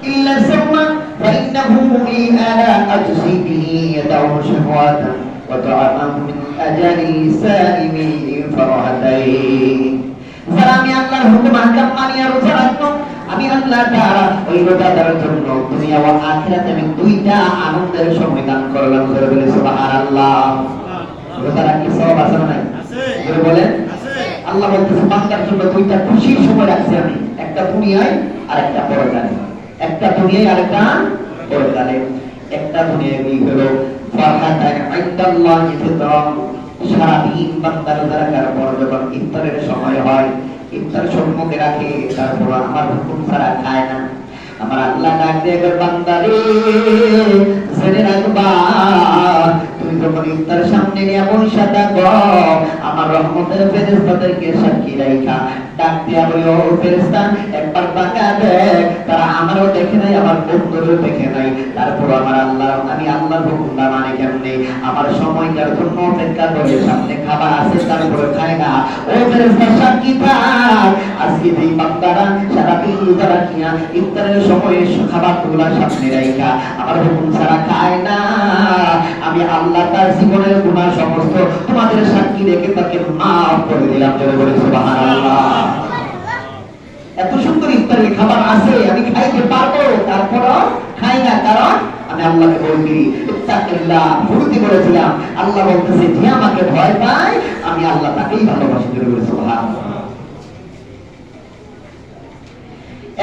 إلا سوى فإنه لي أنا أجزي به يدعو شهوة وطعامه من أجل السائم فرحتين যারা আমি আল্লাহর হুকুম আহকাম মানিয়া রোজা রাখবো আমি আল্লাহ তাআলা ওই রোজাদারের জন্য দুনিয়া ও আখিরাতে আমি দুইটা আনন্দের সময় দান করলাম। বলে সুবহানাল্লাহ। রোজা রাখলে সওয়াব আছে না নাই? আছে। বলেন আছে। আল্লাহ বলতেছে বান্দার জন্য দুইটা খুশির সময় রাখছি আমি, একটা দুনিয়ায় আর একটা পরকালে। একটা দুনিয়ায় আর একটা পরকালে। একটা দুনিয়ায় কি হলো ফারহাতান ইনদাল্লাহি ফিতরাম, সারাদিন বান্দা রোজা রাখার পর যখন ইফতারের সময় হয়, ইফতার সম্মুখে রাখে, তারপর আমার হুকুম ছাড়া খায় না। আমার আল্লাহ ডাক দিয়ে বান্দা রে জেনে রাখবা, তুমি যখন ইফতার সামনে নিয়ে বসে থাকো, আমার রহমতের ফেরেশতাদেরকে সাক্ষী রাখা ডাক দিয়া বলো, ফেরেশতা একবার তাকাবে, তারা আমারও দেখে নাই, আমার বন্ধুরও দেখে নাই, তারপর আমার আল্লাহ আমি আল্লাহর হুকুমটা মানে কেমনে, আমার সময়টার জন্য অপেক্ষা করে, সামনে খাবার আছে তারপরে খায় না। ও ফেরেশতা সাক্ষী থাক, আজকে এই বান্দারা সারাদিন রোজা রাখিয়া ইফতারের সময়ে খাবারগুলো সামনে রাখা আমার হুকুম ছাড়া খায় না, আমি আল্লাহ তার জীবনের গুনাহ সমস্ত তোমাদের সাক্ষী রেখে তাকে মাফ করে দিলাম। বলে সুবহানাল্লাহ। এত সুন্দর ইফতারের খাবার আছে, আমি খাইতে পারবো, তারপরও খাই না, কারণ আমি আল্লাহকে বলছি ইত্তাকিল্লাহ। শুরুতে বলেছিলাম আল্লাহ বলতেছে যে আমাকে ভয় পায় আমি আল্লাহ তাকেই ভালোবাসি। বলে সুবহানাল্লাহ।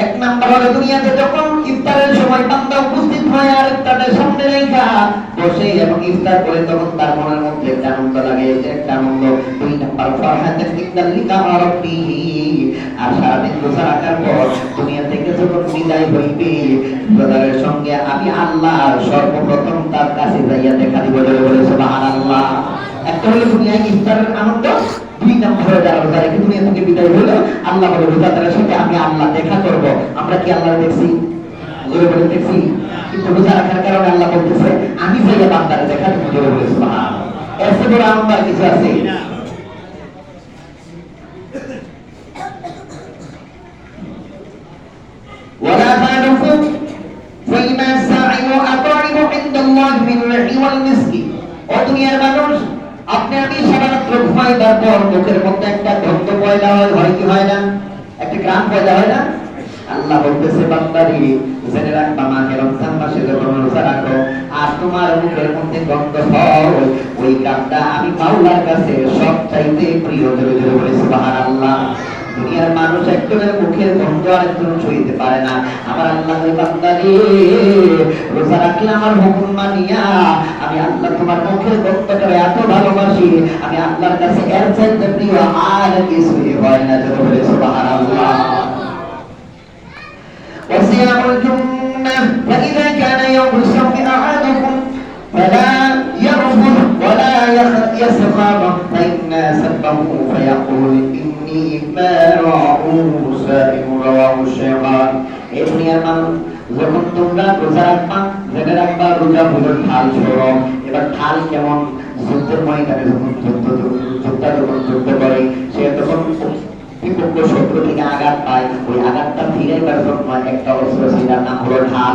এক নাম্বার হলো দুনিয়াতে যখন ইফতারের সময় বান্দা উপস্থিত হয় আর তাদের সামনে রেখা বসে এবং ইফতার করে, তখন তার মনের মধ্যে একটা আনন্দ লাগে, যে একটা আনন্দ। দুই নাম্বার ফারহাতান ইনদাল্লিকা রাব্বিহি, আর সারাদিন রোজা রাখার পর দুনিয়া থেকে যখন বিদায় হইবে, রোজাদারের সঙ্গে আমি আল্লাহ সর্বপ্রথম তার কাছে যাইয়া দেখা দিব। বলে সুবহানাল্লাহ। একটা হলো দুনিয়ায় ইফতারের আনন্দ, দুই নম্বর যারা রোজা রেখে দুনিয়া থেকে বিদায় হলো, আল্লাহ বলে রোজাদারের সাথে আমি আল্লাহ দেখা করব। আমরা কি আল্লাহ দেখছি? জোরে বলে দেখছি? কিন্তু রোজা রাখার কারণে আল্লাহ বলতেছে আমি যাইয়া বান্দারে দেখা দেব। জোরে বলে সুবহানাল্লাহ। এর চেয়ে বড় আনন্দ আর কিছু আছে? ওয়ালা তানুফু ফাইমা সাইউ আতারিবু ইনদাল্লাহি মিন রাহি ওয়াল মিসকি। ও দুনিয়ার মানুষ, আপনি আমি সাধারণত ঘুমাই তারপর মুখের মধ্যে একটা গন্ধ পয়দা হয় কি হয় না? একটা গ্রাম পয়দা হয় না? আল্লাহ বলতেছে বান্দারে জেনে রাখবা, মাহে রমজান মাসে যখন রোজা রাখো আর তোমার মুখের মধ্যে গন্ধ হয়, ওই গ্রামটা আমি মাওলার কাছে সবচাইতে প্রিয়। জোরে বলে সুবহানাল্লাহ। দুনিয়ার মানুষ একজনের মুখের গন্ধ আরেকজন সইতে পারে না। আমার আল্লাহ বান্দারে রোজা রাখলে আমার হুকুম মানিয়া আমি আল্লাহ তোমার মুখের গন্ধটা এত ভালোবাসি, আমি আল্লাহর কাছে এর চাইতে প্রিয় আর কিছুই হয় না। জোরে বলে সুবহানাল্লাহ। ওয়াসিয়ামুল জুম্মাহ ফাইযা কানা ইয়াউমু সাবতি আহাদুকুম ফালা ইয়ারফুথ ওয়ালা ইয়াসখাব ফাইন্না সাবাহু ফায়াকুল ইন্নী মারাউ সাইয়ু রাওয়াহু শাইখান। এই দুনিয়ার মানুষ, যখন তোমরা রোজা রাখবা জেনে রাখবা রোজা হলো ঢাল স্বরূপ। এবার ঢাল কেমন? যুদ্ধের ময়দানে যখন যুদ্ধ করে, সে তখন বিপক্ষ শত্রু থেকে আঘাত পায়, ওই আঘাতটা ফিরাইবার জন্য একটা অস্ত্র, সেটার নাম হলো ঢাল।